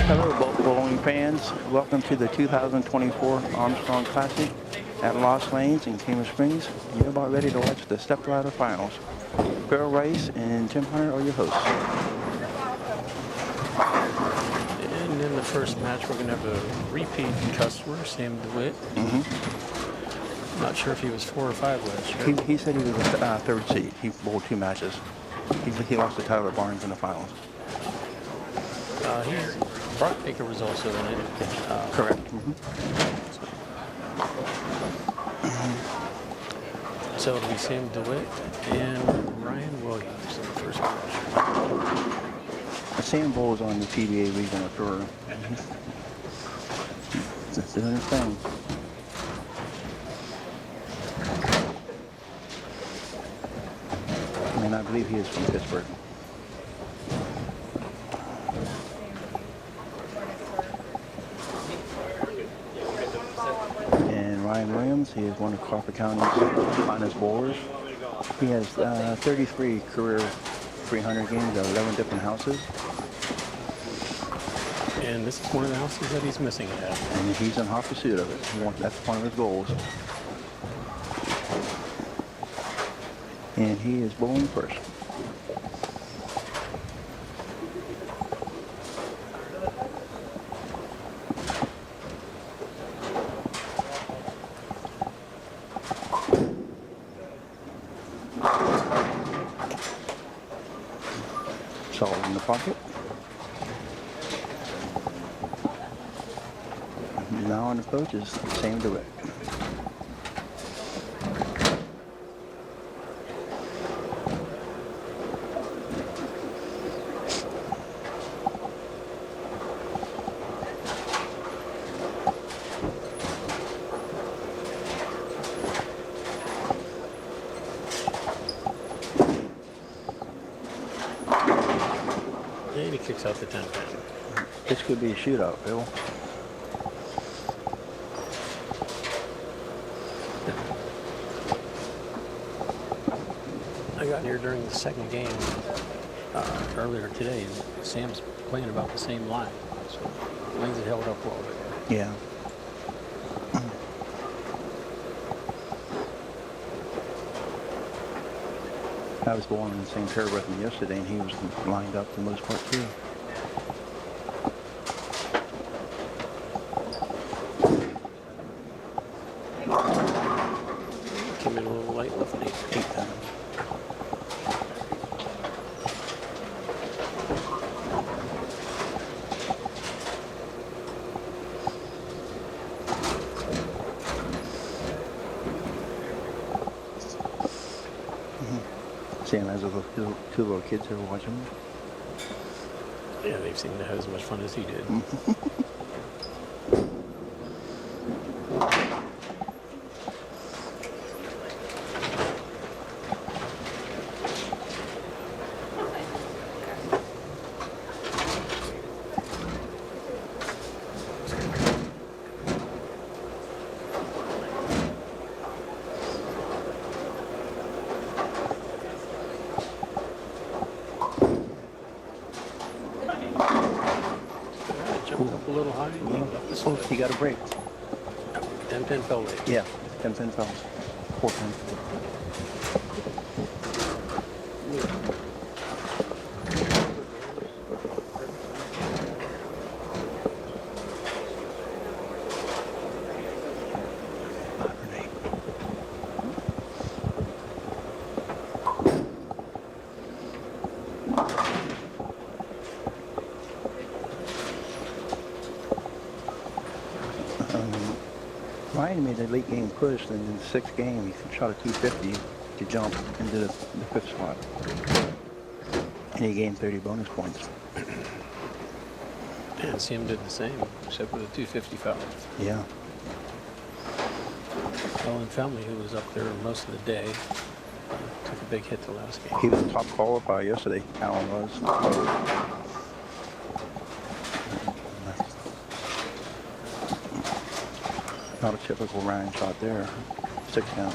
Hello, bowling fans. Welcome to the 2024 Armstrong Classic at Lost Lanes in Cayman Springs. You're about ready to watch the stepladder finals. Phil Rice and Tim Hunter are your hosts. And in the first match, we're going to have a repeat customer, Sam DeWitt. Not sure if he was 4 or 5 last year. He said he was a third seed. He bowled 2 matches. He lost to Tyler Barnes in the finals. Brock Baker was also in it. Correct. So it'll be Sam DeWitt and Ryan Williams in the first match. Sam bowls on the PBA regional tour. That's doing his thing. And I believe he is from Pittsburgh. And Ryan Williams, he is one of Crawford County's finest bowlers. He has 33 career 300 games at 11 different houses. And this is one of the houses that he's missing at. And he's in hot pursuit of it. That's one of his goals. And he is bowling first. Solid in the pocket. Now on approach is Sam DeWitt. And he kicks out the 10-pin. This could be a shootout, Bill. I got here during the second game earlier today, and Sam's playing about the same line. So lines had held up well there. Yeah. I was bowling in the same pair with him yesterday, and he was lined up for the most part, too. Came in a little light lefty. 8 times. Sam has two little kids who are watching. Yeah, they've seemed to have as much fun as he did. Jumped up a little high. Oh, he got a break. 10-pin fell late. Yeah, 10-pin fouls. 4-pin. Ryan made a late game push, and in the 6th game, he shot a 250 to jump into the 5th spot. And he gained 30 bonus points. And Sam did the same, except with a 255. Yeah. Colin Family, who was up there most of the day, took a big hit the last game. He was a top qualifier yesterday, Alan was. Not a typical Ryan shot there. 6 count.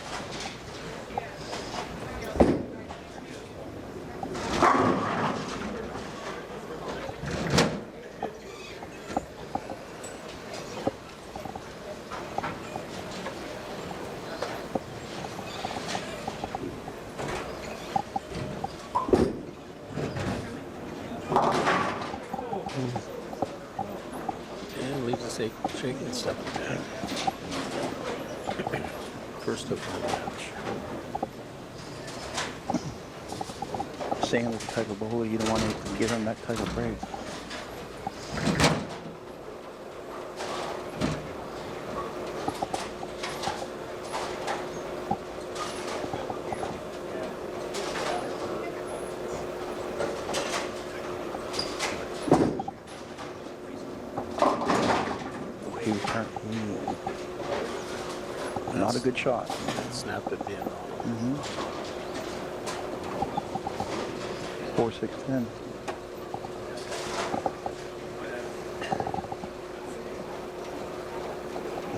And leaves us shaking and stuff. First of the match. Sam is the type of bowler you don't want to give him that type of break. Not a good shot. Snapped at the end. 4-6-10.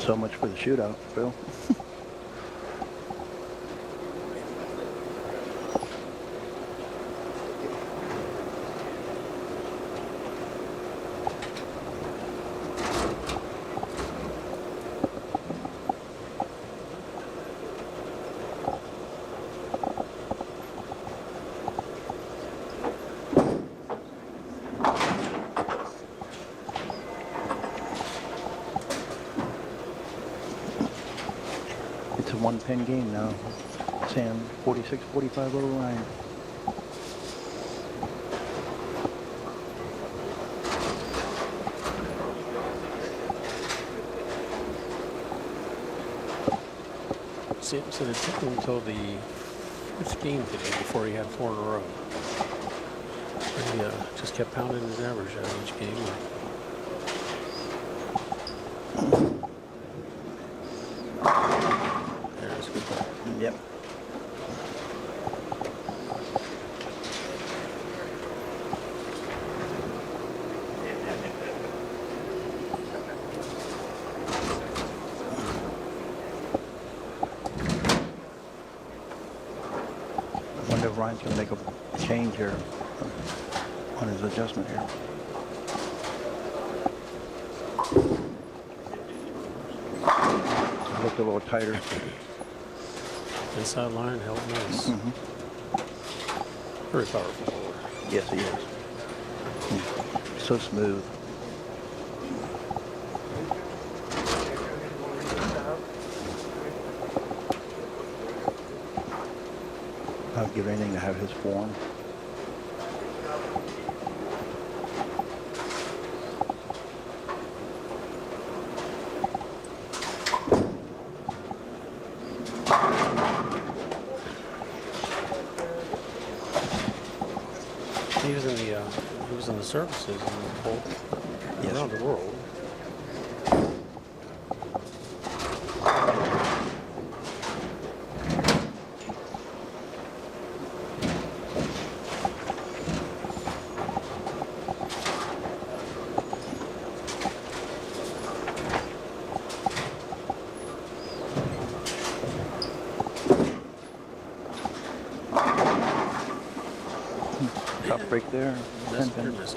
So much for the shootout, Phil. It's a one-pin game now. Sam, 46-45 over Ryan. So it took him until the first game today before he had 4 in a row. He just kept pounding his average out of each game. There's a good ball. Yep. I wonder if Ryan's going to make a change here on his adjustment here. Looked a little tighter. Inside line held nice. Very powerful bowler. Yes, he is. So smooth. I'd give anything to have his form. He was in the services around the world. Tough break there. Misses.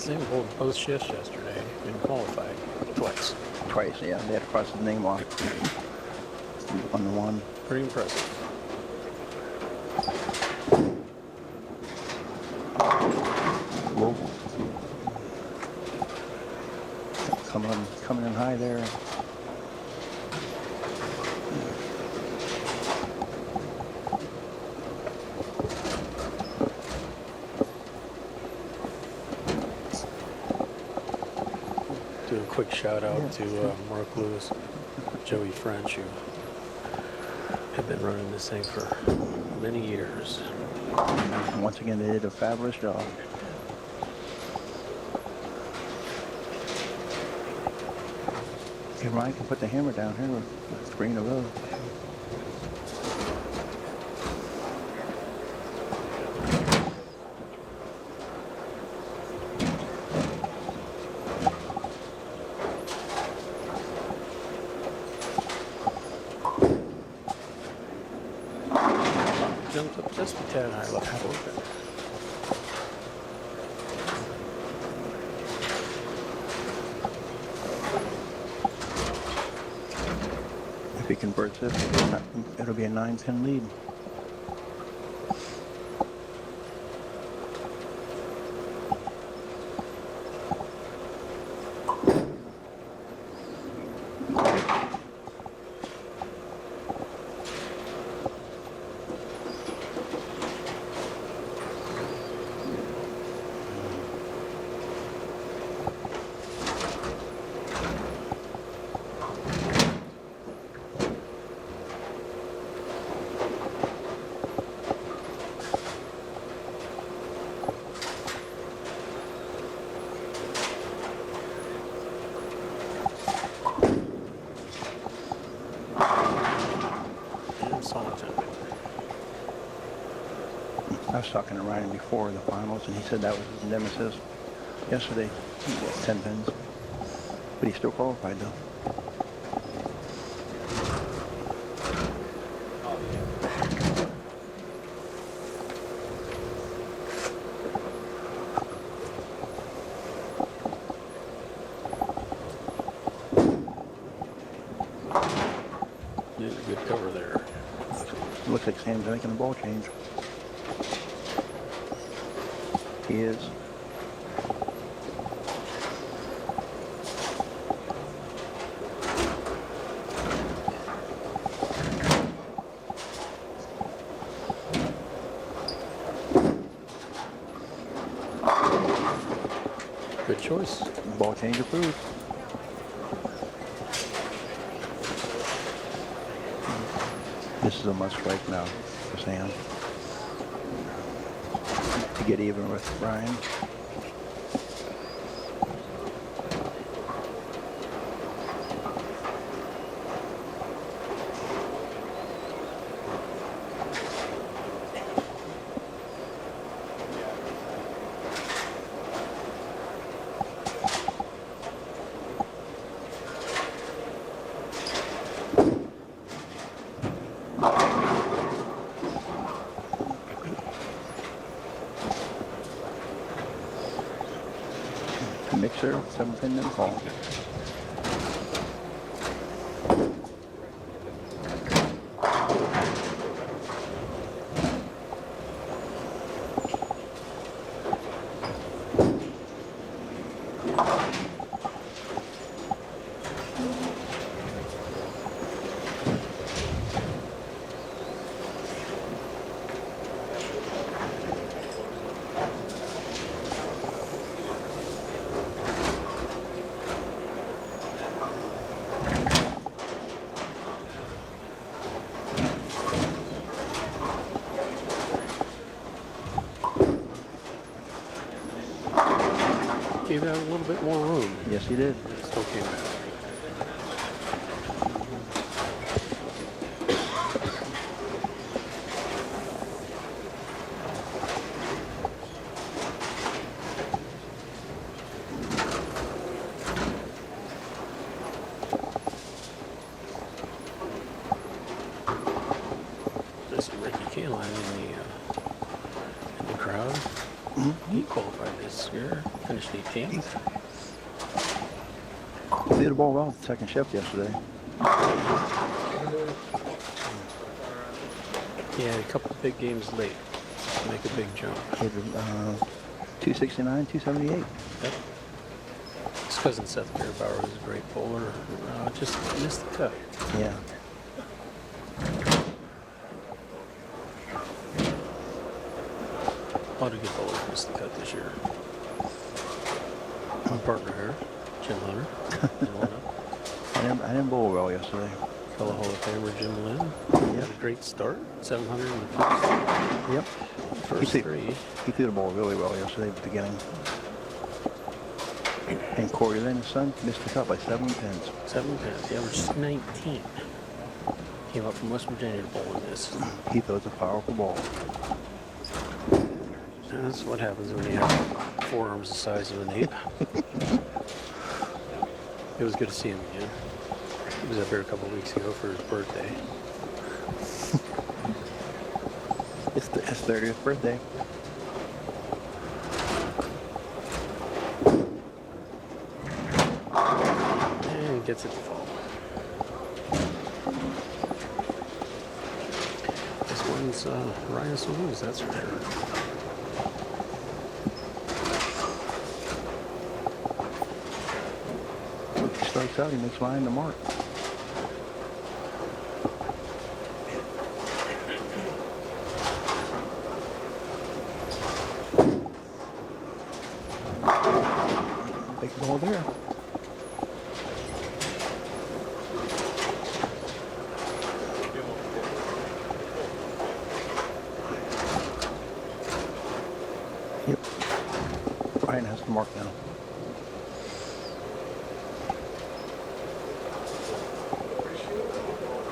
Sam pulled both shifts yesterday and qualified twice. Twice, yeah. They had to cross his name off on the one. Pretty impressive. Whoa. Coming in high there. Do a quick shout out to Mark Lewis, Joey French, who have been running this thing for many years. And once again, they did a fabulous job. Okay, Ryan can put the hammer down here with 3 in a row. Jumped up just a tad high. Look, have a look at it. If he converts this, it'll be a 9-pin lead. I was talking to Ryan before the finals, and he said that was his nemesis. Yesterday, he got 10 pins, but he still qualified though. Did a good cover there. Looks like Sam's making a ball change. He is. Good choice. Ball change approved. This is a must strike now for Sam to get even with Ryan. Mixer, 7-pin and ball. Gave out a little bit more room. Yes, he did. Still came back. This is Ricky Canline in the crowd. He qualified this year, finished 18th. He did the ball well second shift yesterday. He had a couple of big games late to make a big jump. He did 269, 278. Yep. His cousin Seth Beerbauer was a great bowler. Just missed the cut. Yeah. A lot of good bowlers missed the cut this year. My partner here, Jim Hunter. I didn't bowl well yesterday. Fellow Hall of Famer Jim Lynn. He had a great start, 700 in the first. Yep. first three. He threw the ball really well yesterday at the beginning. And Corey Lynn, his son, missed the cut by 7 pins. 7 pins. He averaged 19. Came up from West Virginia to bowl in this. He throws a powerful ball. And that's what happens when you have forearms the size of an ape. It was good to see him again. He was up here a couple weeks ago for his birthday. It's his 30th birthday. And gets it to fall. This one's Ryan Saloons, that's for sure. If he strikes out, he makes Ryan the mark. Big ball there. Yep. Ryan has the mark now.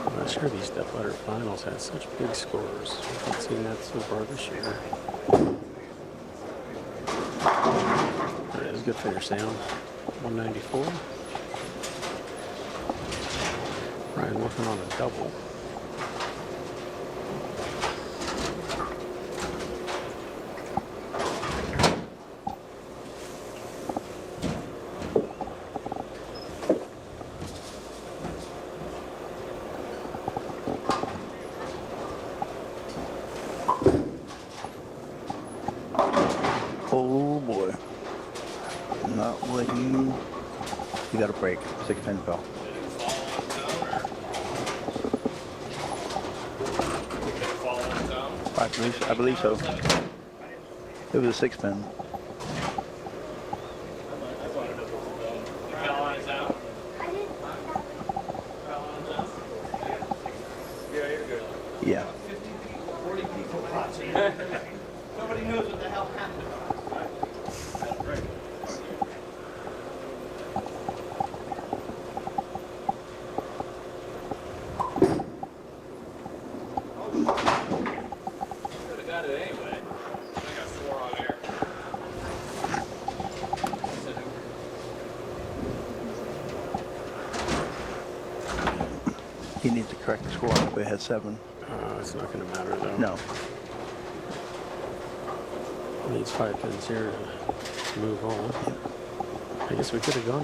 I'm not sure these stepladder finals had such big scores. I haven't seen that so far this year. That was good finish, Sam. 194. Ryan working on a double. Oh boy. Not what he got a break. 6 pin fell. I believe so. It was a 6 pin. Yeah. Nobody knows what the hell happened. Could have got it anyway. I got 4 on air. He needs to correct the score if we had 7. It's not going to matter though. No. He needs 5 pins here to move on. I guess we could have gone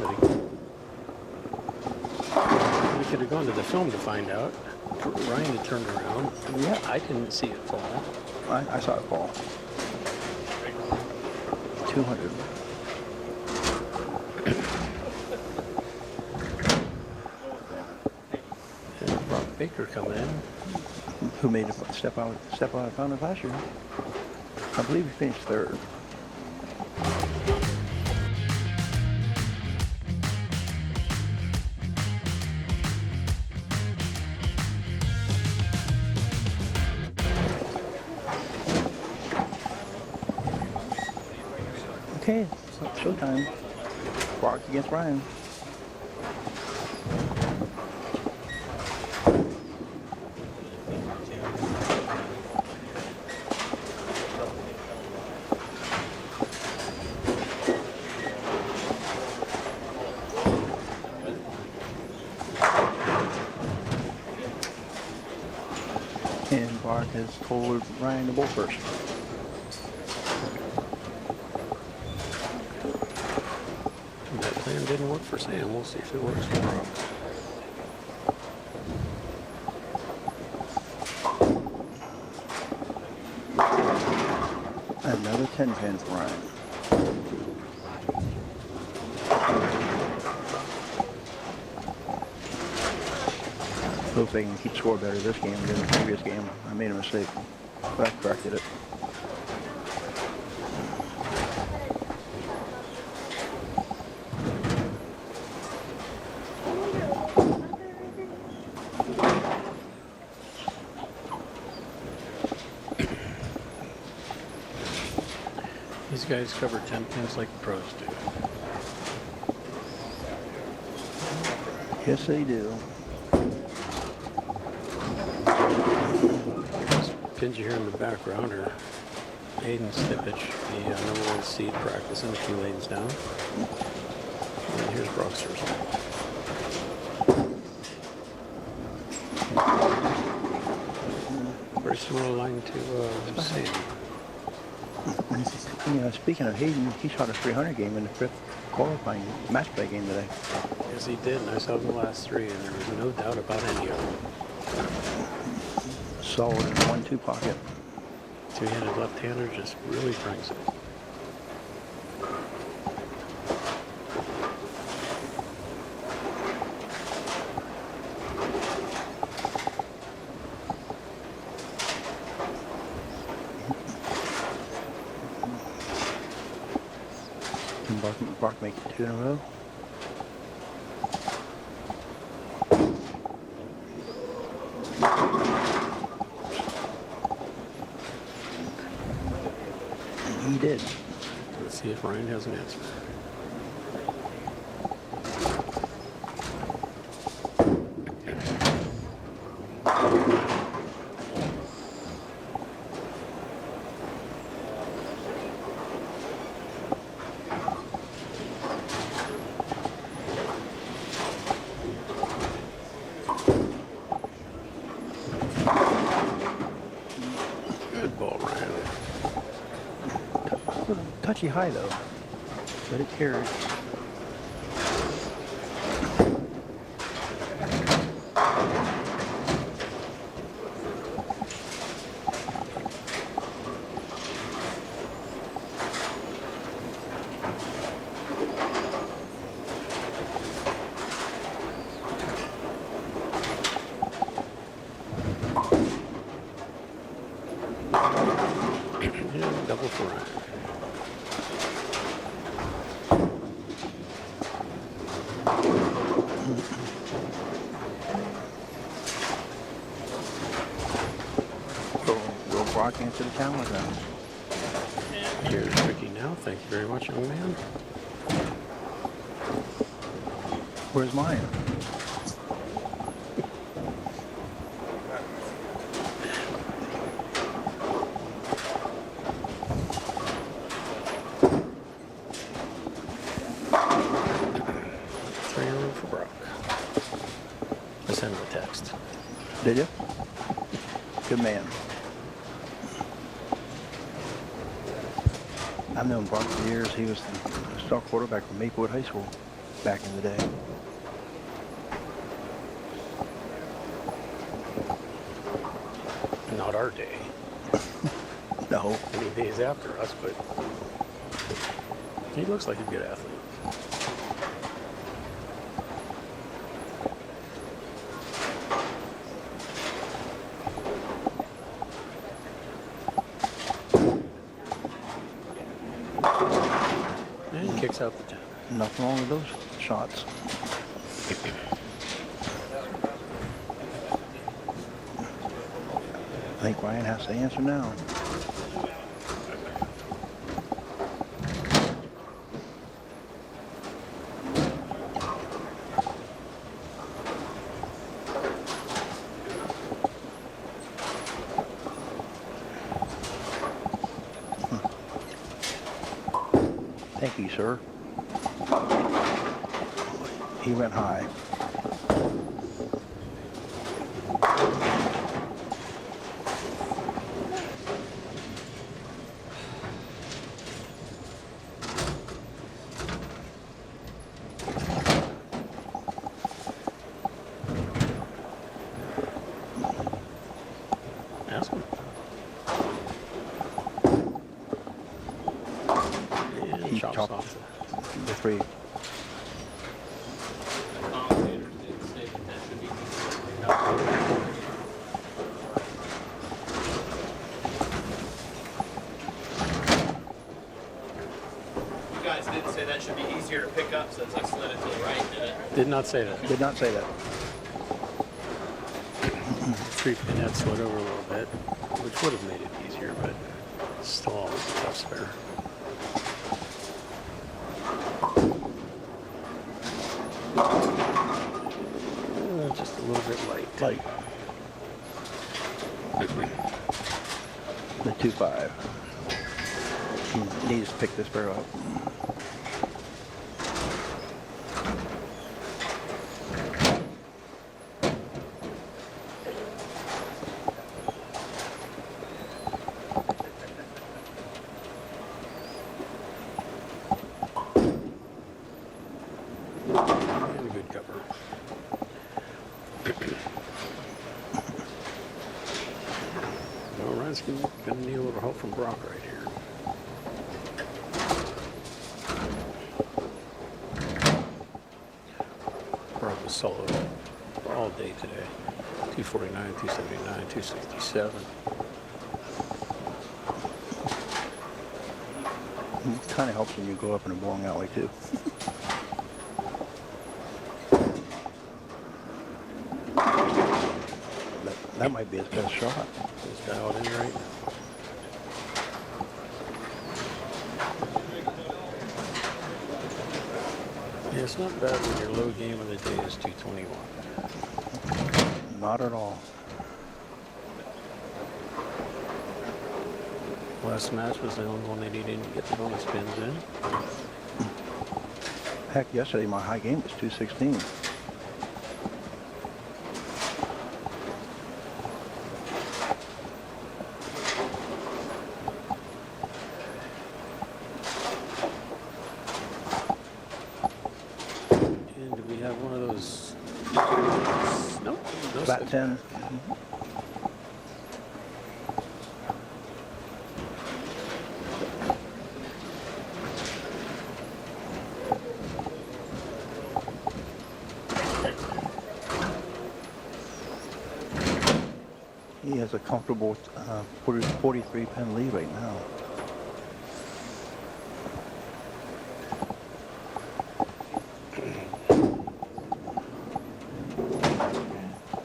to the film to find out. Ryan had turned around. Yeah. I didn't see it fall. I saw it fall. 200. And Brock Baker coming in. Who made a step out of fountain last year. I believe he finished 3rd. Okay, so showtime. Brock against Ryan. And Bart has told Ryan to bowl first. That plan didn't work for Sam. We'll see if it works for Brock. Another 10 pin for Ryan. Hope they can keep score better this game than the previous game. I made a mistake, but I corrected it. These guys cover 10 pins like the pros do. Yes, they do. Those pins you hear in the background are Hayden Stipich, the #1 seed, practicing a few lanes down. And here's Brocksters. Very similar line to Sadie. You know, speaking of Hayden, he shot a 300 game in the fifth qualifying match play game today. Yes, he did, and I saw the last three, and there was no doubt about any of them. Solid in the 1-2 pocket. Two-handed left-hander just really brings it. Can Brock make it 2 in a row? He did. Let's see if Ryan has an answer. Good ball, Ryan. Touchy high though, but it carried. Yeah, double for Ryan. Will Brock answer the challenge now? Here's Ricky now. Thank you very much, young man. Where's mine? For Brock. I sent him a text. Did you? Good man. I've known Brock for years. He was the star quarterback from Maplewood High School back in the day. Not our day. No. Many days after us, but he looks like a good athlete. And he kicks out the 10. Nothing wrong with those shots. I think Ryan has to answer now. Thank you, sir. He went high. Ask him. And He chops chopped off. the 3. Commentators did say that that should be picked up. You guys didn't say that should be easier to pick up since I slid it to the right, did it? Did not say that. Did not say that. 3-pin had slid over a little bit, which would have made it easier, but still always a tough spare. 5. He needs to pick this barrel up. And a good cover. Well, Ryan's gonna need a little help from Brock right here. Brock was solo all day today. 249, 279, 267. It kind of helps when you go up in a bowling alley too. That might be his best shot. He's dialed in right now. Yeah, it's not bad when your low game of the day is 221. Not at all. Last match was the only one that he didn't get the bonus spins in. Heck, yesterday my high game was 216. And do we have one of those? Nope. No Flat set. 10. He has a comfortable 43 pin lead right now.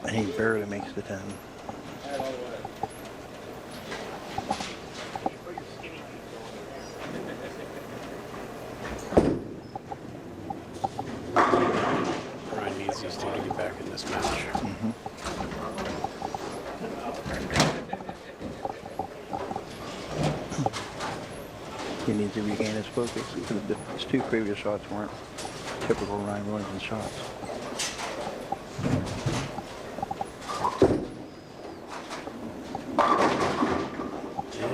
And he barely makes the 10. Ryan needs these two to get back in this match. He needs to regain his focus. His two previous shots weren't typical Ryan Williamson shots.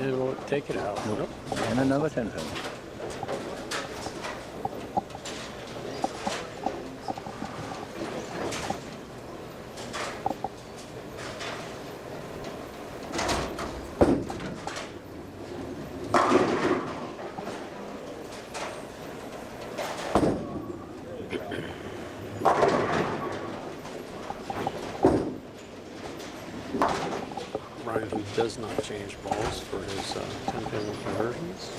And we'll take it out. Nope. And another 10 pin. Ryan, who does not change balls for his 10-pin conversions.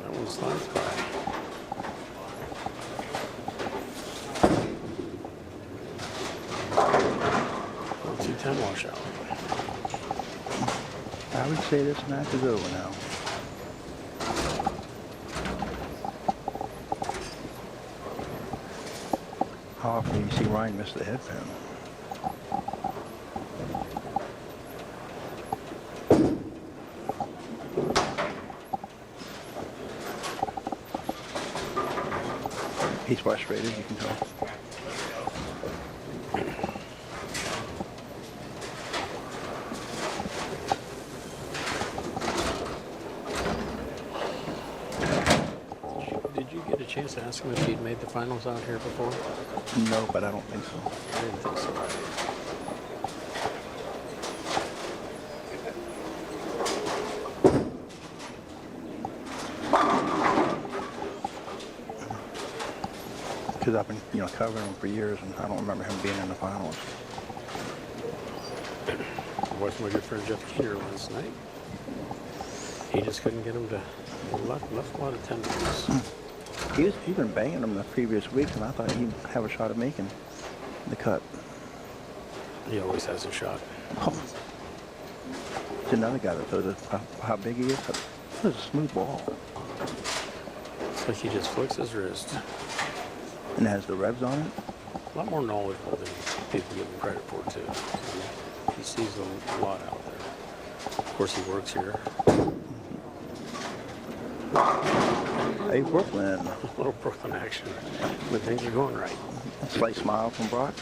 That one slides by. Well, 210 washout. I would say this match is over now. How often do you see Ryan miss the head pin? He's frustrated, you can tell. Did you get a chance to ask him if he'd made the finals out here before? No, but I don't think so. I didn't think so. Because I've been, covering him for years, and I don't remember him being in the finals. I watched my good friend Jeff Keener last night. He just couldn't get him to left a lot of tendons. He's been banging them the previous weeks, and I thought he'd have a shot at making the cut. He always has a shot. Oh. It's another guy that throws it. How big he is. That's a smooth ball. It's like he just flicks his wrist. And has the revs on it. A lot more knowledgeable than people give him credit for, too. He sees a lot out there. Of course, he works here. Hey, Brooklyn. A little Brooklyn action when things are going right. A slight smile from Brock.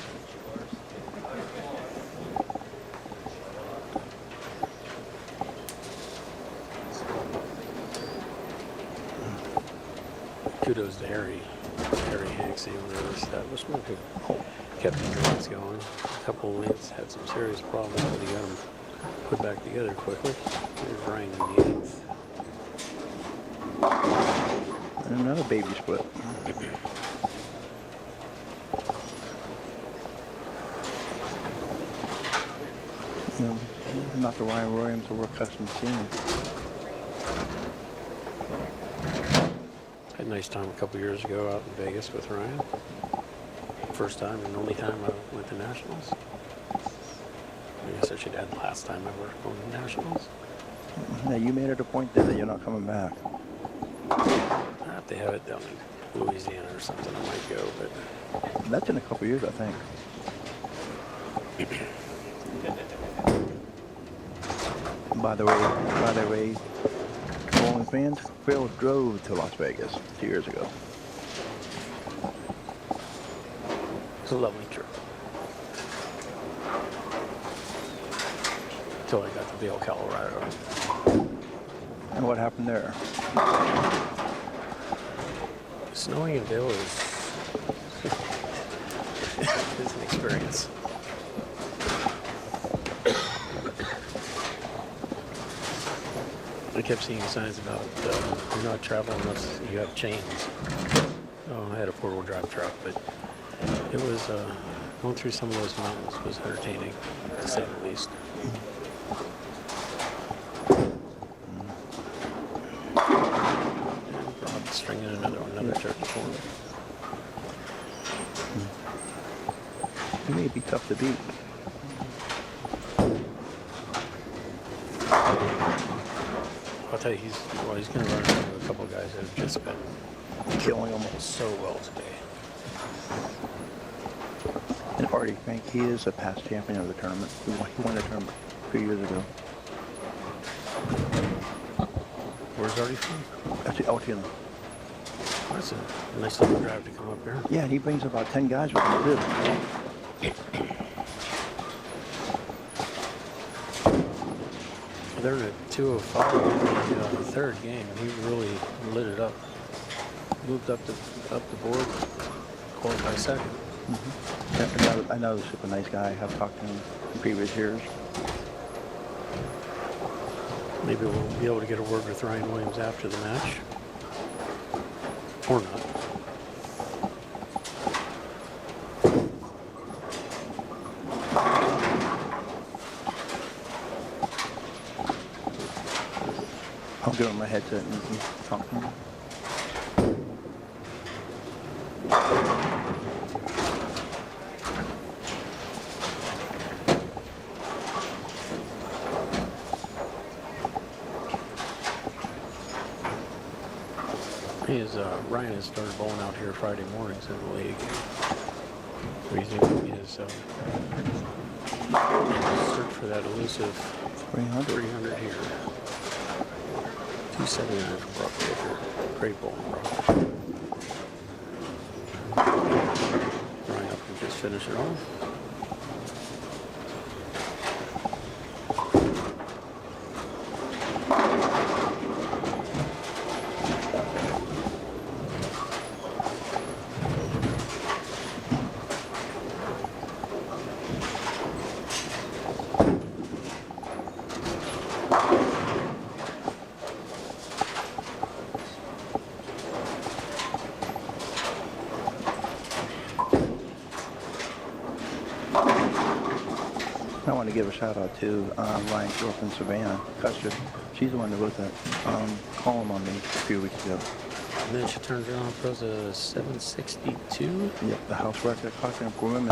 Kudos to Harry Hicks, the owner of the establishment, who kept the drinks going. A couple of leads had some serious problems, but he got them put back together quickly. Here's Ryan in the 8th. And another baby split. You know, not the Ryan Williams that we're accustomed to seeing. Had a nice time a couple years ago out in Vegas with Ryan. First time and only time I went to Nationals. I guess I should add last time I worked on the Nationals. Now, you made it a point then that you're not coming back. If they have it down in Louisiana or something, I might go, but That's in a couple years, I think. By the way, Rolling fans, Phil drove to Las Vegas 2 years ago. it's a lovely trip. Until I got to Vail, Colorado. And what happened there? Snowing in Vail is an experience. I kept seeing signs about do not travel unless you have chains. Oh, I had a four-wheel drive truck, but it was going through some of those mountains was entertaining, to say the least. And Rob's stringing another turkey for me. He may be tough to beat. I'll tell you, he's going to run into a couple of guys that have just been Killing him. so well today. And Artie Frank, he is a past champion of the tournament. He won the tournament a few years ago. Where's Artie from? That's Elton. That's a nice little drive to come up here. Yeah, he brings about 10 guys with him, too. They're in a 205 in the third game, and he really lit it up. Moved up the board, qualified second. I know he's a super nice guy. I've talked to him in previous years. Maybe we'll be able to get a word with Ryan Williams after the match. Or not. I'll give him my headset and you can talk to him. Ryan has started bowling out here Friday mornings in the league. Reason is search for that elusive 300 here. 279 from Brock Baker. Great bowling, Brock. Ryan up and just finish it off. I want to give a shout out to Ryan's girlfriend, Savannah Custard. She's the one that wrote that column on me a few weeks ago. And then she turns around and throws a 762. Yep, the house record Cochrane for women.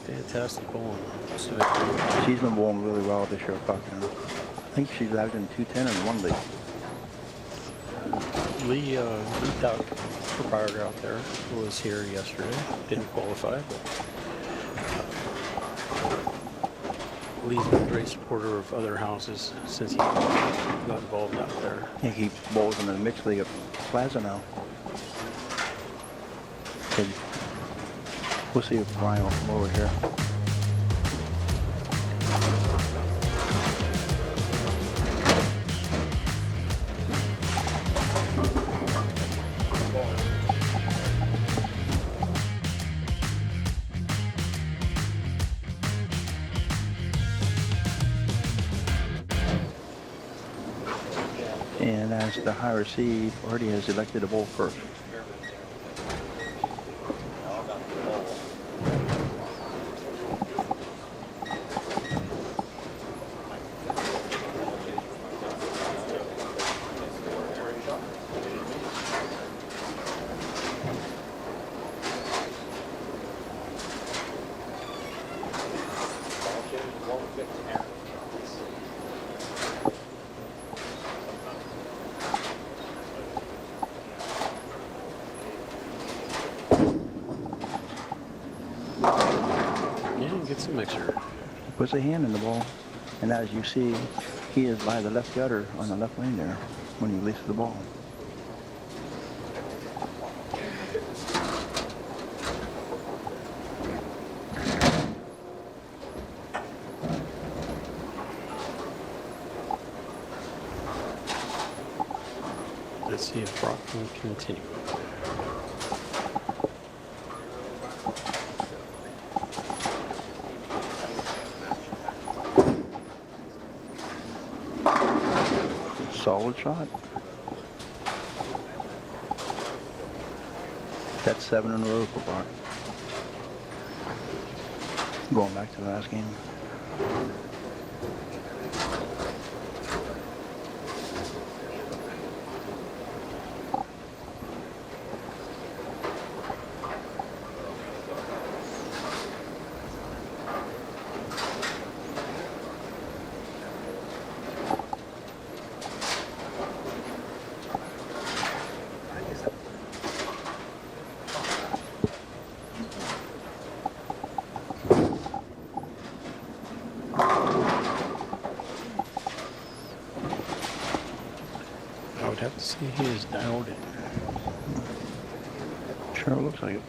Fantastic bowling. She's been bowling really well this year, Cochrane. I think she's averaging 210 in one league. LeeTout proprietor out there was here yesterday. Didn't qualify, but Lee's been a great supporter of other houses since he got involved out there. Yeah, he bowls in the mixed league at Plaza now. Okay. We'll see if Brian will come over here. And as the higher seed, Artie has elected to bowl first. Gets a mixer. He puts a hand in the ball, and as you see, he is by the left gutter on the left lane there when he releases the ball. Let's see if Brock can continue. Solid shot. That's 7 in a row for Brock. Going back to the last game. I would have to say he is dialed in. Sure looks like it.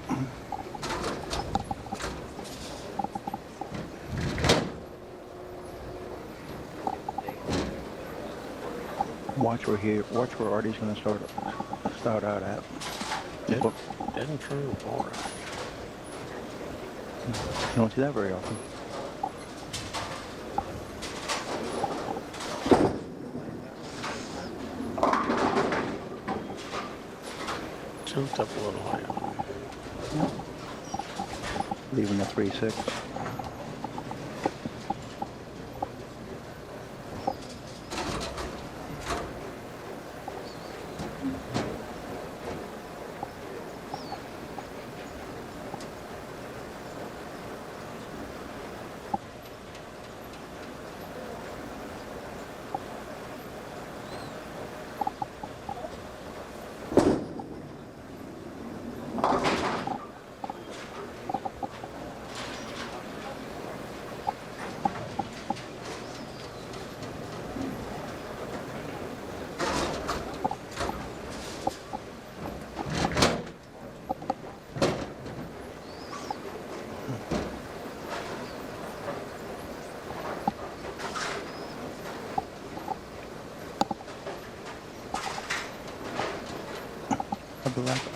Watch where Artie's going to start out at. Dead in front of the ball. You don't see that very often. Jumped up a little high on him. Leaving the 3-6.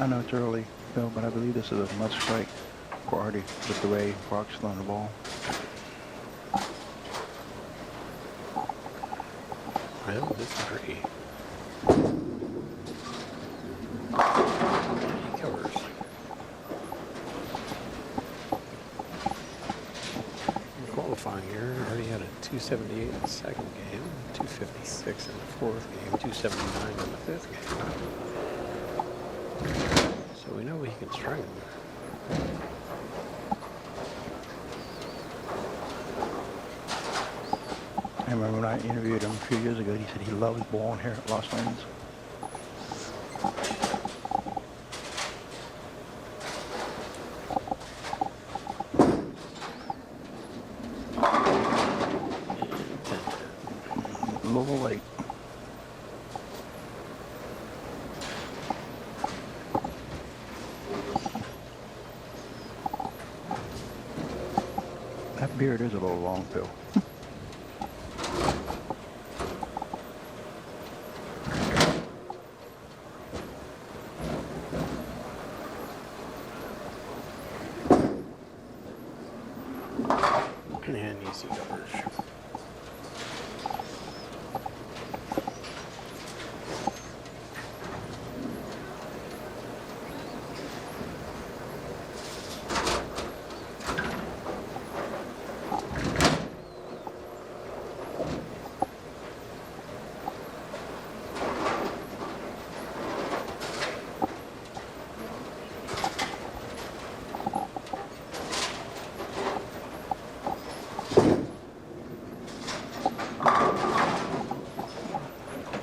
I know it's early, Bill, but I believe this is a must strike for Artie with the way Brock's throwing the ball. Well, disagree. He covers. In qualifying here, Artie had a 278 in the second game, 256 in the fourth game, 279 in the fifth game. So we know he can string them. I remember when I interviewed him a few years ago, he said he loves bowling here at Lost Lanes. A little late. That beard is a little long, Phil. And easy coverage.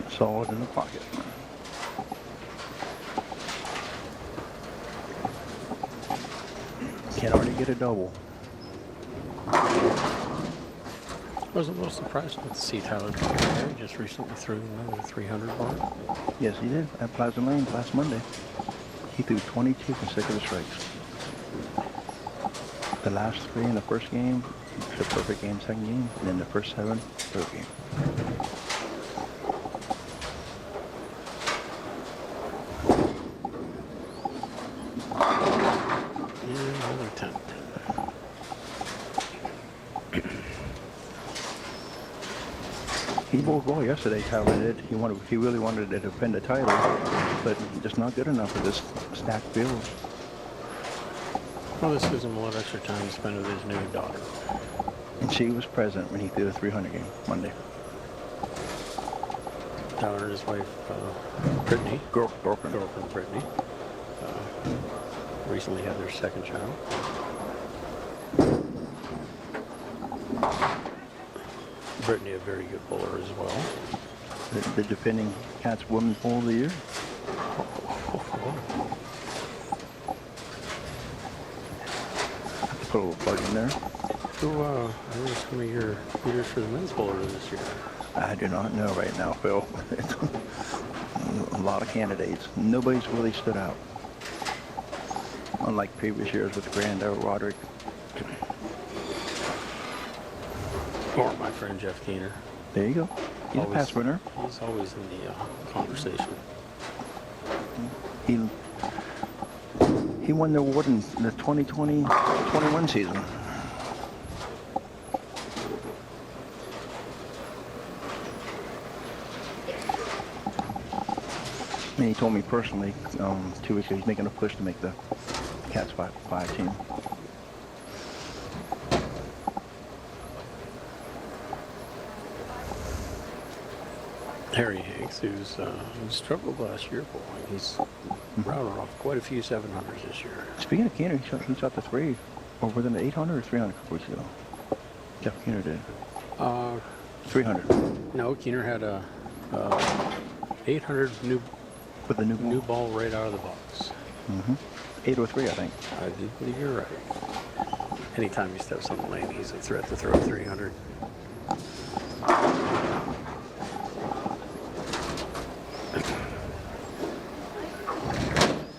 Solid in the pocket. Can already get a double. I was a little surprised to see Tyler Perry just recently threw another 300 bar. Yes, he did at Plaza Lanes last Monday. He threw 22 consecutive strikes. The last 3 in the first game, the perfect game, second game, and then the first 7, third game. And another 10. He bowled well yesterday, Tyler did. He really wanted to defend the title, but just not good enough for this stacked field. Well, this gives him a little extra time to spend with his new daughter. And she was present when he threw the 300 game Monday. Tyler and his wife, Brittany, Girlfriend. Brittany, recently had their second child. Brittany, a very good bowler as well. The defending Cats Women's Bowl of the Year. Put a little plug in there. Who are some of your leaders for the men's bowler this year? I do not know right now, Phil. A lot of candidates. Nobody's really stood out. Unlike previous years with Grando, Roderick. Or my friend Jeff Keener. There you go. He's a pass winner. He's always in the conversation. He won the award in the 2020-21 season. And he told me personally 2 weeks ago he's making a push to make the Cats 5 team. Harry Higgs, who struggled last year bowling, he's rounded off quite a few 700s this year. Speaking of Keener, he shot the 3 over the 800 or 300 a couple weeks ago. Jeff Keener did. 300. No, Keener had a 800 new With the new ball right out of the box. 803, I think. I do believe you're right. Anytime he steps on the lane, he's a threat to throw 300.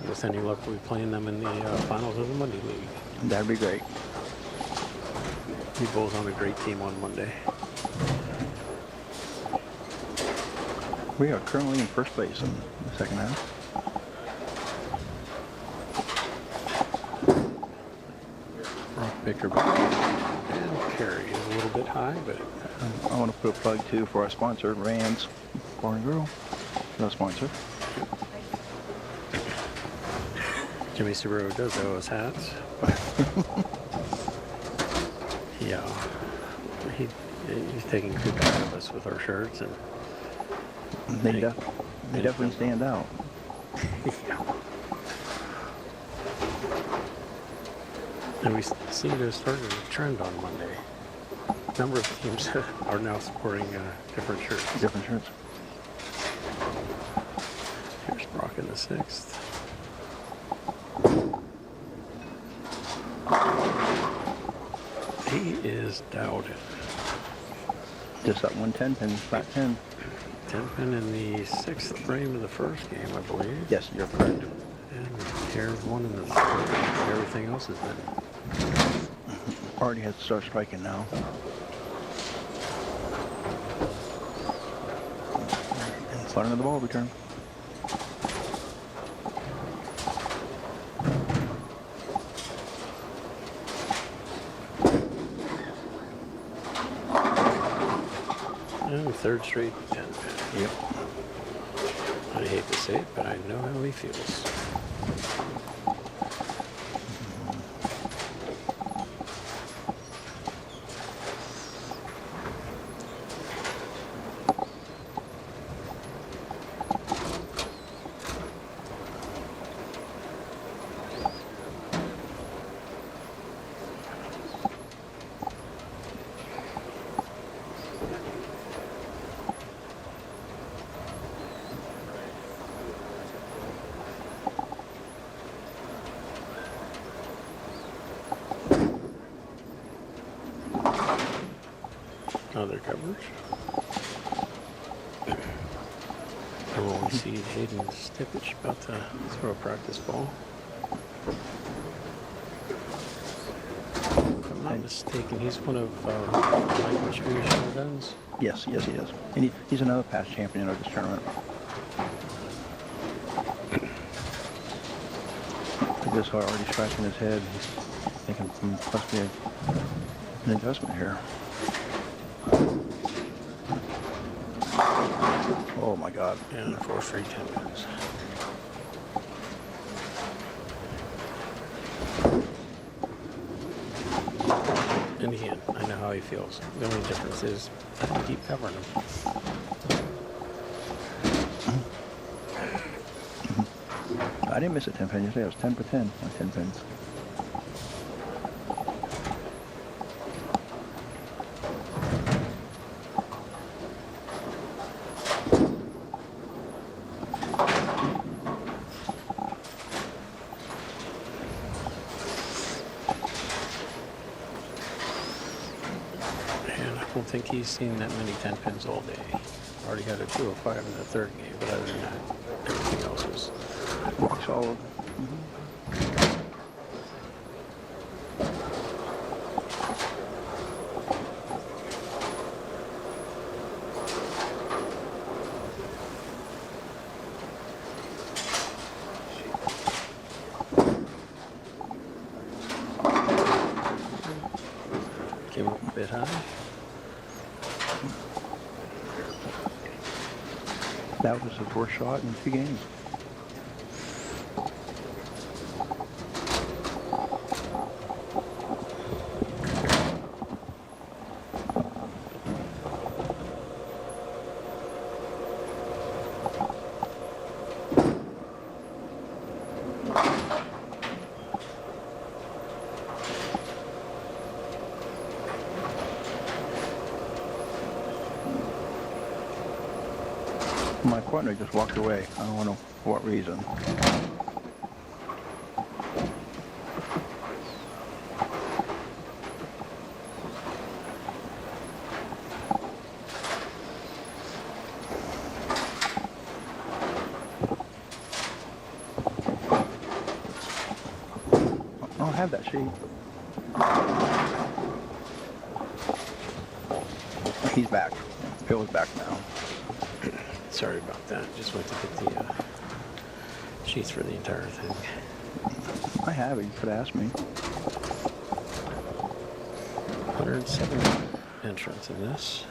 With any luck, we'll be playing them in the finals of the Monday League. That'd be great. He bowls on a great team on Monday. We are currently in first place in the second half. Rock Baker and Perry is a little bit high, but I want to put a plug too for our sponsor, Rand's Bar and Grill. No sponsor. Jimmy Subaru does owe us hats. Yeah, he's taking good care of us with our shirts, and They definitely stand out. And we seem to have started a trend on Monday. A number of teams are now sporting different shirts. Different shirts. Here's Brock in the 6th. He is doubted. Just that 110 pin, flat 10. 10 pin in the 6th frame of the first game, I believe. Yes, you're correct. And here's one in the 3rd. Everything else has been. Already has to start striking now. And front of the ball return. And 3rd straight 10 pin. Yep. I hate to say it, but I know how he feels. Other coverage. And we'll see Hayden Stipich about to throw a practice ball. If I'm not mistaken, he's one of Mike Chu's guns. Yes, yes, he is. And he's another past champion of this tournament. I just already scratching his head. He's thinking must be an adjustment here. Oh my God. And 4 straight 10 pins. And again, I know how he feels. The only difference is I don't keep covering him. I didn't miss a 10 pin yesterday. I was 10 for 10 on 10 pins. And I don't think he's seen that many 10 pins all day. Already had a 205 in the 3rd game, but other than that, everything else was Solid. came up a bit high. That was his worst shot in 2 games. My partner just walked away. I don't know for what reason. I don't have that sheet. He's back. Phil's back now. Sorry about that. Just went to get the sheets for the entire thing. I have it. You could ask me. 107 entrants in this.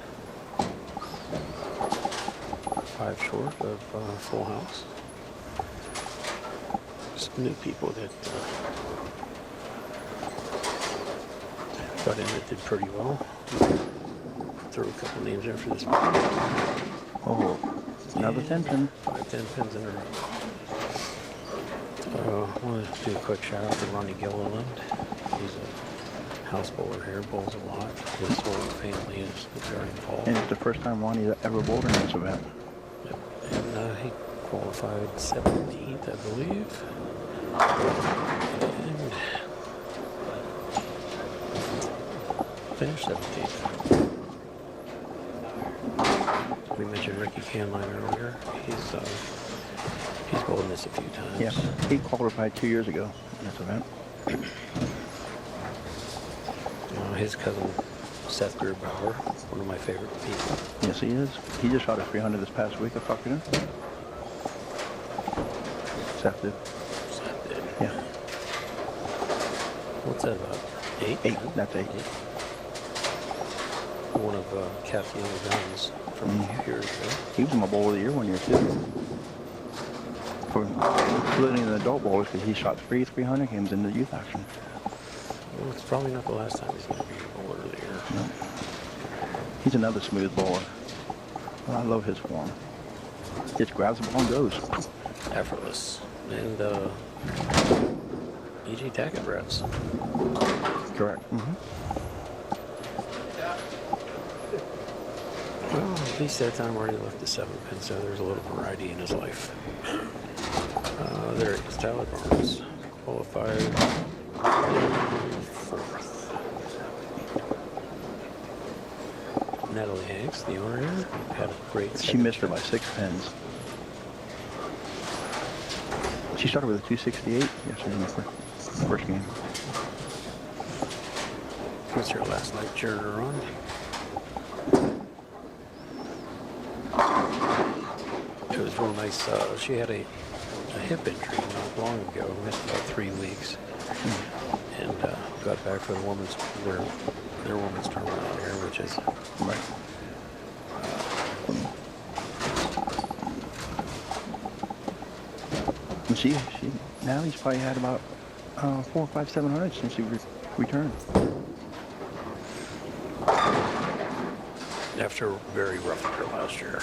5 short of full house. Some new people that got in that did pretty well. Throw a couple names in for this one. Oh, another 10 pin. 5 10 pins in a row. I want to do a quick shout out to Ronnie Gilliland. He's a house bowler here, bowls a lot. His whole family is very involved. And it's the first time Ronnie's ever bowled in this event. Yep. And he qualified 17th, I believe. And finished 17th. We mentioned Ricky Canline earlier. He's bowled this a few times. Yeah, he qualified 2 years ago in this event. His cousin Seth Grubauer, one of my favorite people. Yes, he is. He just shot a 300 this past week at Buckingham. Seth did. Seth did. Yeah. What's that about? 8? 8. That's 8. One of Kathy Young's guns from years ago. He was my bowler of the year 1 year too. For including the adult bowlers, because he shot 300 games in the youth action. Well, it's probably not the last time he's going to be bowler of the year. No. He's another smooth bowler. Well, I love his form. Just grabs the ball and goes. Effortless. And E.G. Tackett reps. Correct. Well, at least that time already left the 7 pin, so there's a little variety in his life. There he is, Tyler Barnes, qualified 4th. Natalie Hanks, the owner here, had a great She second missed her trip. by 6 pins. She started with a 268 yesterday in the first game. What's her last night cheered on? It was real nice. She had a hip injury not long ago, missed about 3 weeks, and got back for the women's their women's tournament out here, which is Right. And she now he's probably had about 400, 500, 700 since he returned. after a very rough year last year.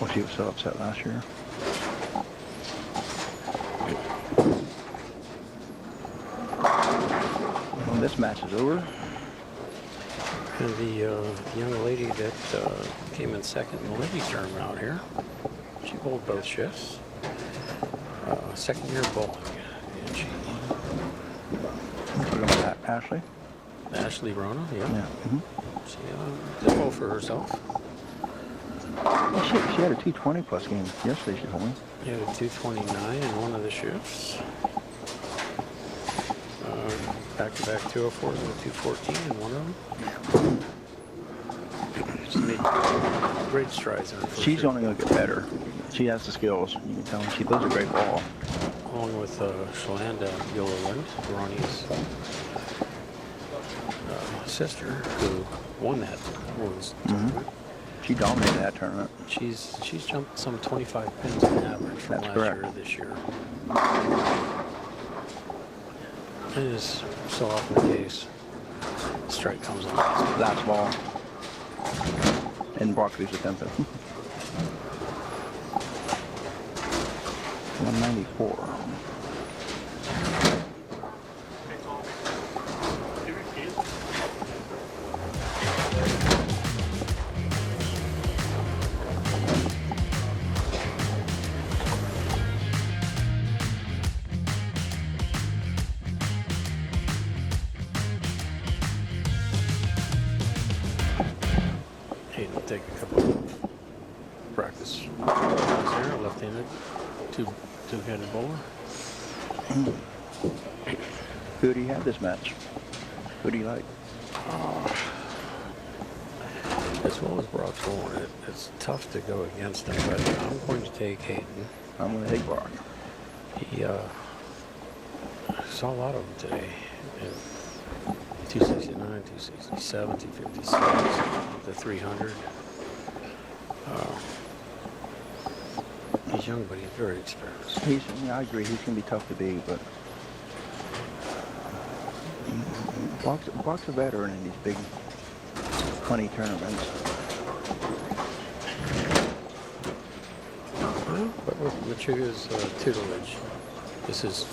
Well, she was so upset last year. Well, this match is over. And the young lady that came in second in the ladies tournament out here, she bowled both shifts. Second year bowling. And she, We're going to Ashley. Ashley Rona, yeah. Yeah. Mm-hmm. She did well for herself. Well, she had a 220 plus game yesterday, she told me. She had a 229 in one of the shifts. Back-to-back 204s and a 214 in one of them. She's made great strides in her first She's year. only going to get better. She has the skills. You can tell she throws a great ball. Along with Shalanda Gilliland, Ronnie's sister, who won that women's tournament. She dominated that tournament. She's jumped some 25 pins on average from That's last correct. year to this year. It is so often the case. Strike comes on. Last ball. And Broccoli's attempted. 194. Hey, we'll take a couple of practice there. Left-handed, two-handed bowler. Who do you have this match? Who do you like? As well as Brock's bowling, it's tough to go against him, but I'm going to take Hayden. I'm going to take Brock. He saw a lot of them today. 269, 267, 256, the 300. He's young, but he's very experienced. I agree. He's going to be tough to beat, but Brock's a veteran in these big money tournaments. But with Machuga's tutelage, this is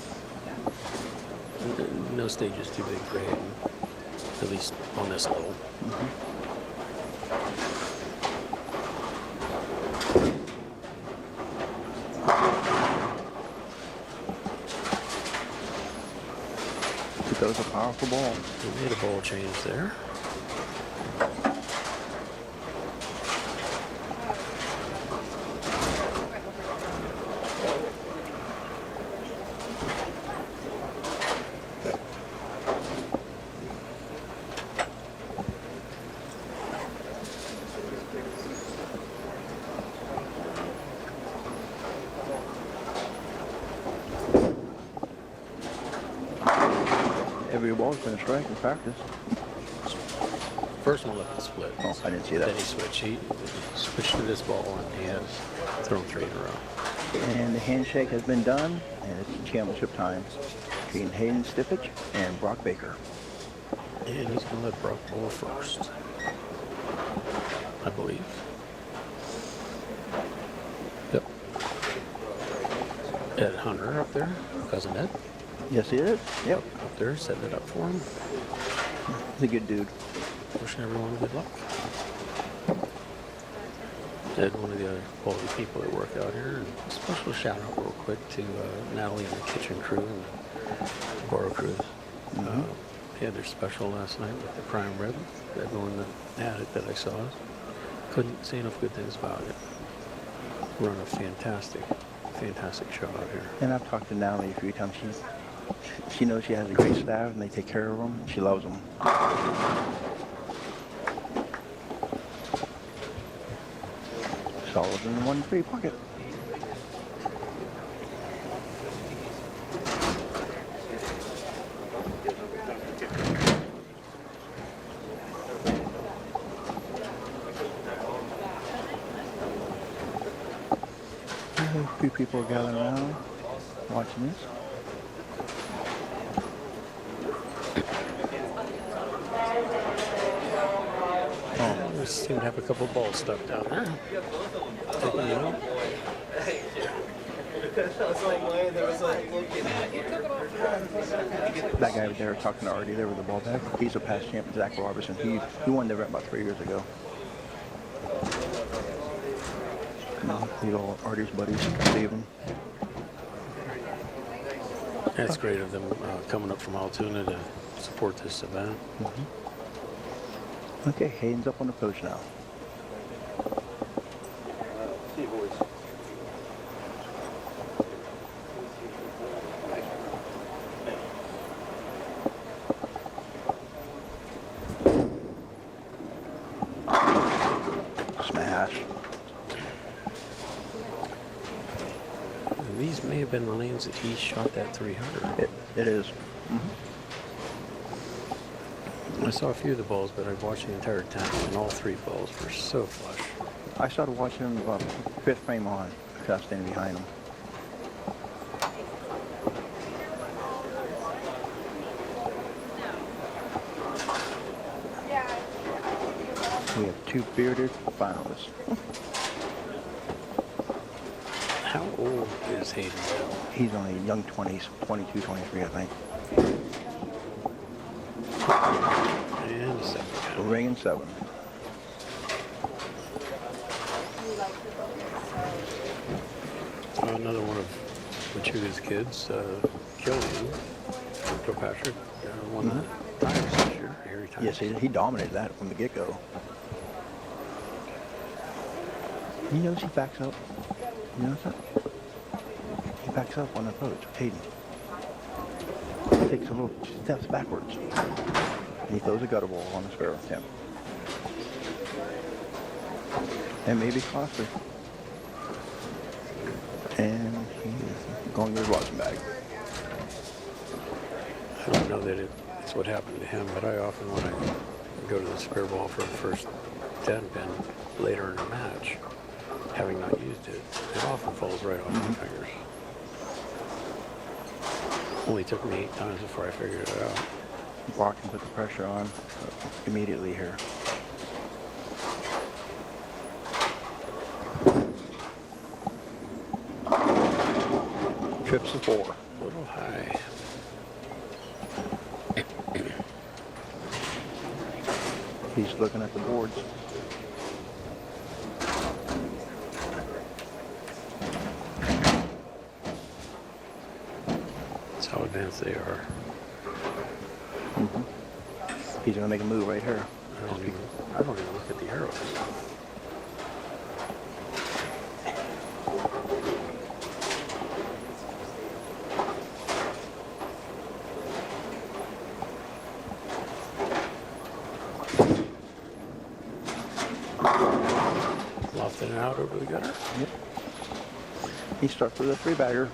no stage is too big for Hayden, at least on this level. That was a powerful ball. We made a ball change there. Every ball's been a strike in practice. First one left the split. Oh, I didn't see that. Then he switched. He switched to this ball, and he has thrown 3 in a row. And the handshake has been done, and it's championship time between Hayden Stiffich and Brock Baker. And he's going to let Brock bowl first, I believe. Yep. Ed Hunter up there, cousin Ed. Yes, he is. Yep. Up there, setting it up for him. He's a good dude. Wishing everyone good luck. Ed, one of the other quality people that work out here. And a special shout out real quick to Natalie and the kitchen crew and the bar crew. They had their special last night with the prime rib. Everyone that had it that I saw couldn't say enough good things about it. Run a fantastic show out here. And I've talked to Natalie a few times. She knows she has a great staff, and they take care of them. She loves them. Solid in the 1-3 pocket. A few people are gathering around, watching this. We seem to have a couple balls stuck down there. Taking it out. That guy they were talking to Artie there with the ball back, he's a past champion, Zach Robertson. He won the event about 3 years ago. You know, Artie's buddies, Steven. That's great of them coming up from Altoona to support this event. Okay, Hayden's up on the post now. Smash. And these may have been the lanes that he shot that 300. It is. I saw a few of the balls, but I watched the entire 10, and all 3 balls were so flush. I started watching him about 5th frame on, because I was standing behind him. We have 2 bearded finalists. How old is Hayden now? He's only young 20s, 22, 23, I think. And a 7 count. Ring and 7. Another one of Machuga's kids, Killian, Kilpatrick, won the tires this year. Harry tires. Yes, he dominated that from the get-go. He knows he backs up. You notice that? He backs up on the approach. Hayden takes a little steps backwards. And he throws a gutter ball on the sparrow. Yeah. And maybe costly. And he is going to his rosin bag. I don't know that it's what happened to him, but I often, when I go to the spare ball for the first 10 pin later in a match, having not used it, it often falls right off my fingers. Only took me 8 times before I figured it out. Brock can put the pressure on immediately here. Trips to 4. A little high. He's looking at the boards. That's how advanced they are. He's gonna make a move right here. I don't even look at the arrows. Lofted it out over the gutter. Yep. He starts with a 3-bagger.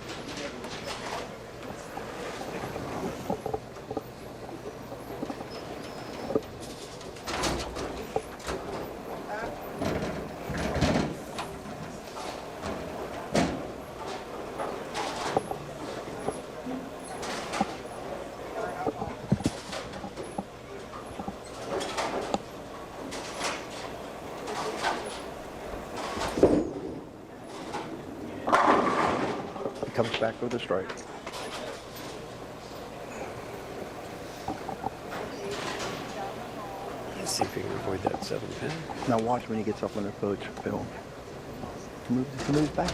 He comes back with a strike. Let's see if we can avoid that 7-pin. Now watch when he gets up on the approach, Phil. He moves back.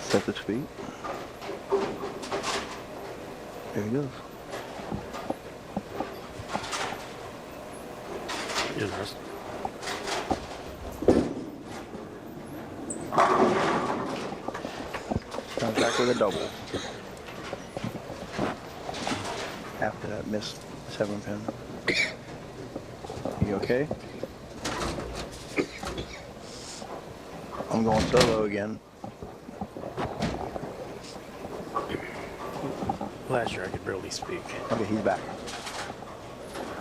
Sets his feet. There he goes. Interesting. Comes back with a double. After that missed 7-pin. You okay? I'm going solo again. Last year I could barely speak. Okay, he's back.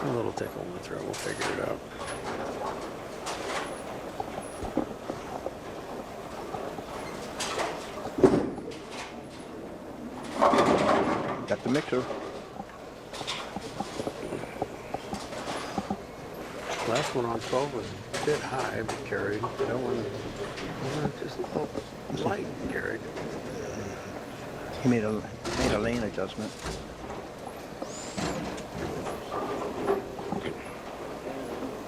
A little tickle in the throat. We'll figure it out. Got the mixer. Last one on 12 was a bit high, but carried. That one just a little light carried. He made a lane adjustment.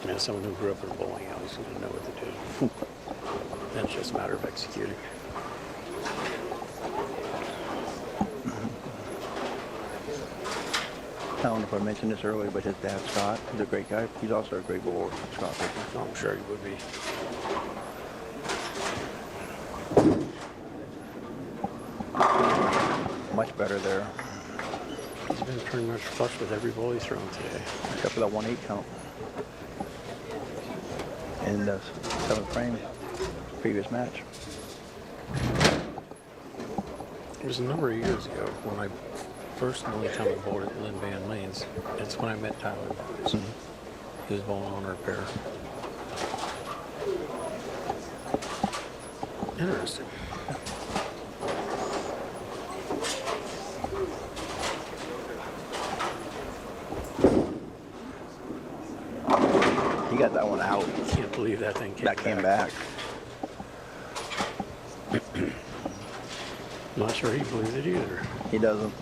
Yeah, someone who grew up in a bowling alley is going to know what to do. Then it's just a matter of executing. I don't know if I mentioned this earlier, but his dad, Scott, is a great guy. He's also a great bowler, Scott Baker. I'm sure he would be. Much better there, He's been pretty much flush with every ball he's thrown today. except for that 1-8 count. In the 7th frame, previous match. It was a number of years ago when I first and only time I bowled at Lynn Van Lane's. It's when I met Tyler Barnes. He was bowling on our pair. Interesting. He got that one out. Can't believe that thing came back. Not sure he believes it either. He doesn't.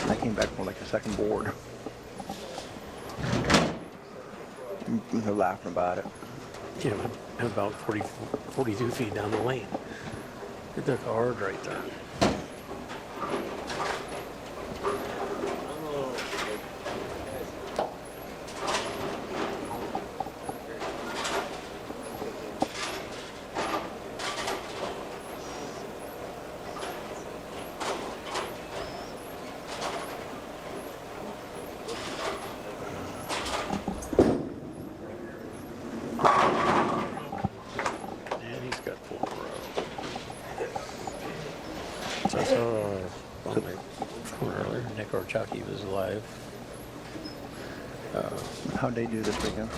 That came back from like a second board. They're laughing about it. Yeah, about 42 feet down the lane. It took a hard right turn. And he's got 4 in a row. So I saw on my phone earlier, Nick Orchaki was live. How'd they do this weekend?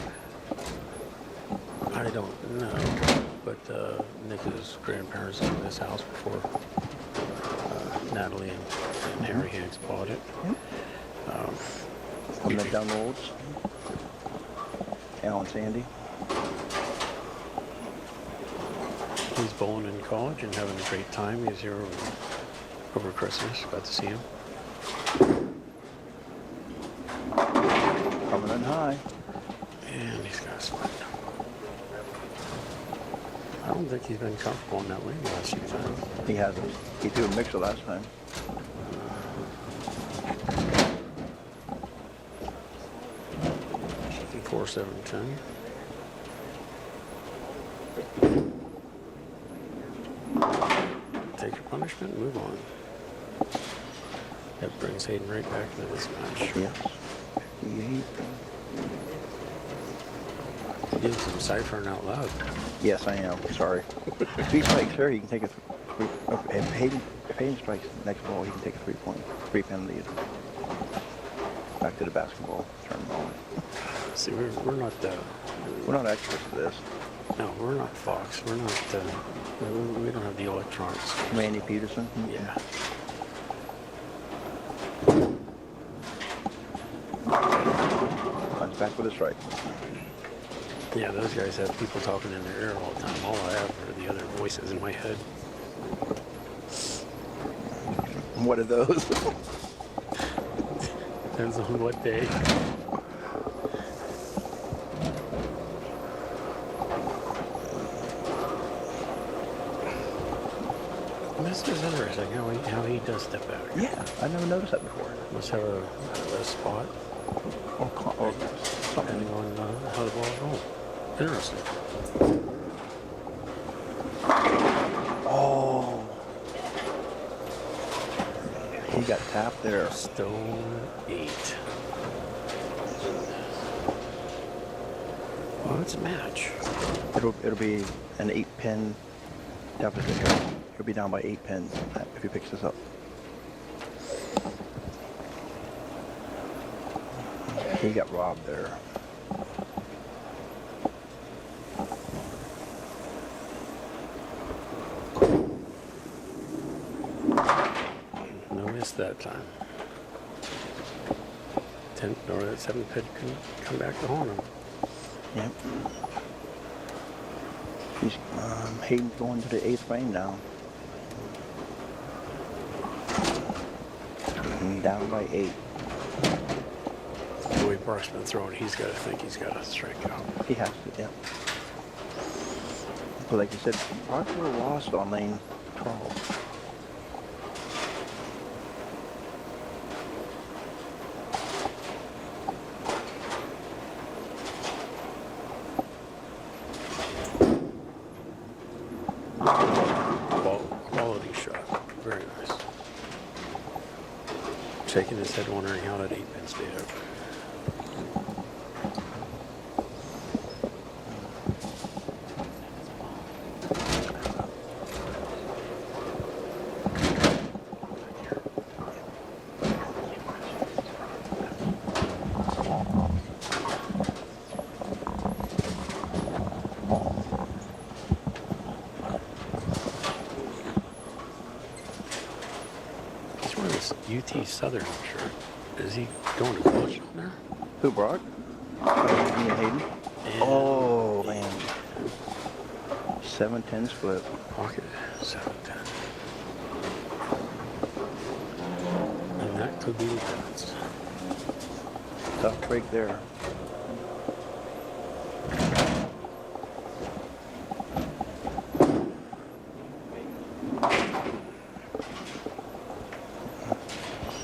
I don't know, but Nick's grandparents lived in this house before Natalie and Harry Hanks bought it. Coming up down the roads. Alan Sandy. He's bowling in college and having a great time. He's here over Christmas. Got to see him. Coming in high. And he's got a split. I don't think he's been comfortable in that lane the last few times. He hasn't. He threw a mixer last time. Shifting 4, 7, 10. Take your punishment and move on. That brings Hayden right back into this match. Yes. You're doing some ciphering out loud. Yes, I am. Sorry. If he strikes her, he can take a three. If Hayden strikes next ball, he can take a 3-pin lead. Back to the basketball tournament. See, we're not We're not experts at this. no, we're not Fox. We're not. We don't have the electronics. Randy Peterson. Yeah. Comes back with a strike. Yeah, those guys have people talking in their ear all the time. All I have are the other voices in my head. What are those? Depends on what day. This is interesting how he does step back. Yeah, I never noticed that before. Must have a spot Or something. depending on how the ball's rolling. Interesting. Oh. He got tapped there. Stone 8. Well, it's a match. It'll be an 8-pin deficit here. He'll be down by 8 pins if he picks this up. He got robbed there. No miss that time. 10 or that 7 pin can come back to haunt him. Yep. He's Hayden's going to the 8th frame now. And down by 8. The way Brock's been throwing, he's got to think he's got to strike out. He has to, yeah. But like you said, Brock were lost on lane 12. Quality shot. Very nice. Shaking his head, wondering how that 8-pin stayed open. UT Southern shirt. Is he going to college on there? Who, Brock? Me and Hayden? And Oh, man. 7-10 split. Pocket 7-10. And that could be the difference. Tough break there.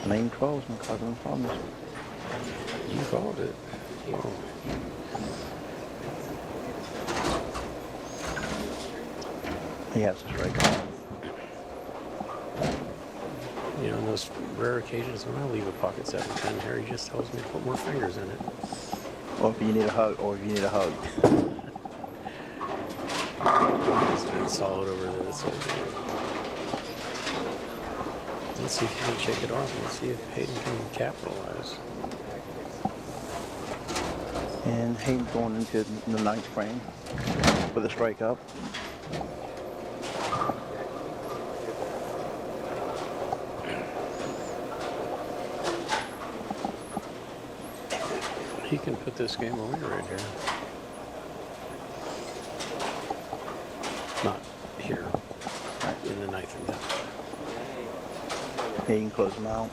Lane 12 is going to cause them problems. You called it. Oh. He has to strike out. You know, on those rare occasions when I leave a pocket 7-10, Harry just tells me to put more fingers in it. Or if you need a hug, It's been solid over this whole game. Let's see if he can shake it off. Let's see if Hayden can capitalize. And Hayden's going into the 9th frame with a strike up. He can put this game away right here. Not here. In the ninth and 10th. He can close them out.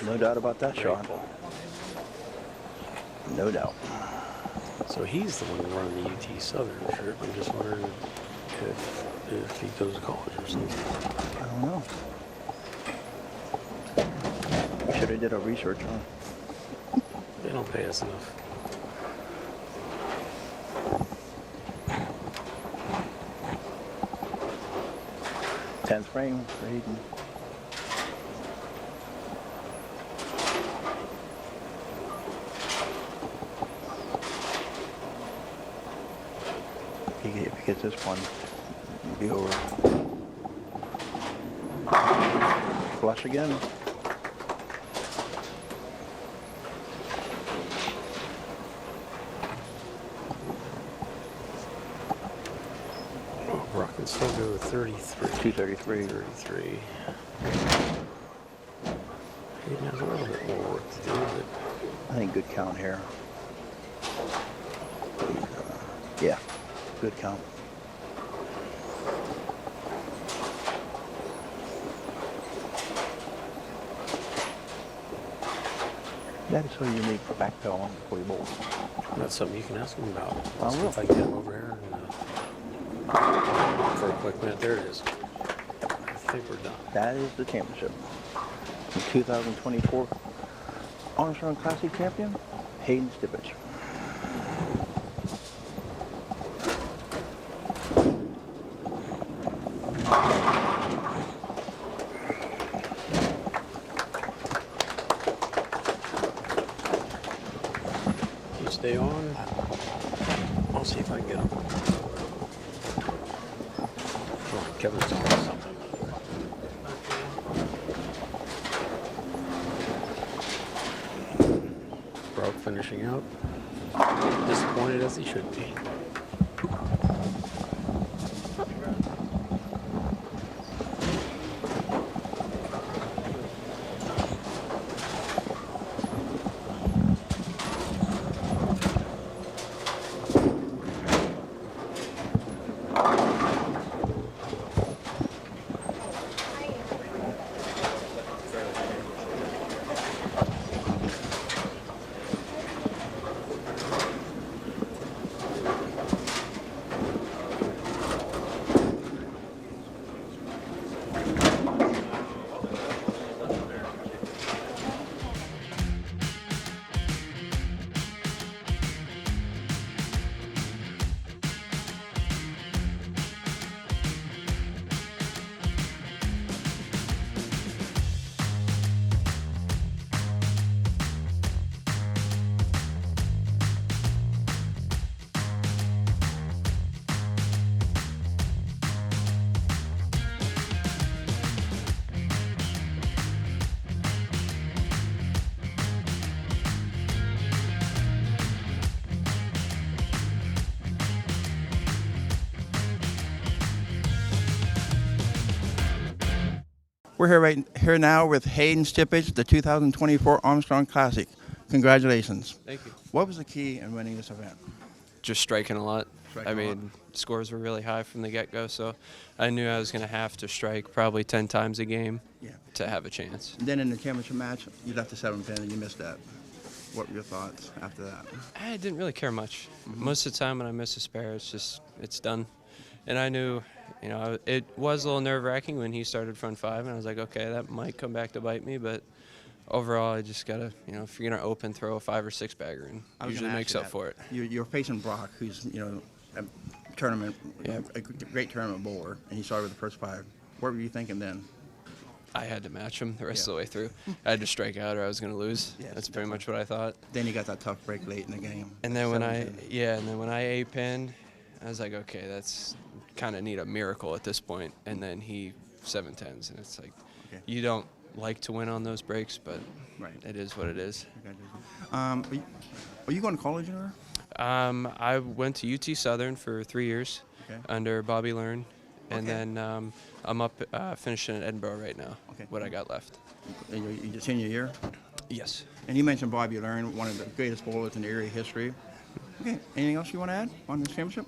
No doubt about that, Sean. No doubt. So he's the one running the UT Southern shirt. I'm just wondering if he goes to college or something. I don't know. We should have did our research on. They don't pay us enough. Tenth frame for Hayden. If he gets this one, it'll be over. Flush again. Rock can still go with 33. 233. 33. Hayden has a little bit more work to do, but I think good count here. Yeah, good count. That is so unique for backpedal on before you bowl. that's something you can ask him about. I I'll see will. if I can get him over here. And, for a quick minute, there it is. I think we're done. That is the championship. The 2024 Armstrong Classic champion, Hayden Stippich. You stay on. I'll see if I can get him. Oh, Kevin's on something. Brock finishing out. Disappointed as he should be. We're here now with Hayden Stippich, the 2024 Armstrong Classic. Congratulations. Thank you. What was the key in winning this event? Just striking a lot. Striking I a mean, lot. scores were really high from the get-go, so I knew I was going to have to strike probably 10 times a game Yeah. to have a chance. And then in the championship match, you left the 7-pin and you missed that. What were your thoughts after that? I didn't really care much. Most of the time when I miss a spare, it's done. And I knew, it was a little nerve-wracking when he started front five, and I was like, okay, that might come back to bite me, but overall, I just got to, if you're going to open, throw a 5 or 6 bagger, and usually makes up for it. You're facing Brock, who's, a tournament, Yeah. a great tournament bowler, and he started with the first 5. What were you thinking then? I had to match him the rest Yeah. of the way through. I had to strike out or I was going to lose. Yes, That's pretty much what I thought. Then you got that tough break late in the game. And then when 7-10. I A-pinned, I was like, okay, that's kind of need a miracle at this point. And then he 7-10s, and it's like, Okay. you don't like to win on those breaks, but Right. it is what it is. Are you going to college anywhere? I went to UT Southern for 3 years Okay. under Bobby Learn, And Okay. then I'm up finishing in Edinburgh right now. Okay. What I got left. In your senior year? Yes. And you mentioned Bobby Learn, one of the greatest bowlers in Erie history. Okay. Anything else you want to add on this championship?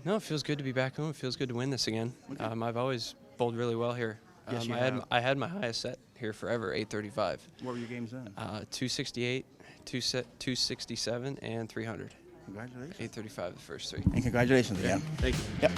No, it feels good to be back home. It feels good to win this again. Okay. I've always bowled really well here. Yes, you I have. I had my highest set here forever, 835. What were your games then? 268, 267, and 300. Congratulations. 835 the first three. And congratulations again. Thank you. Yep.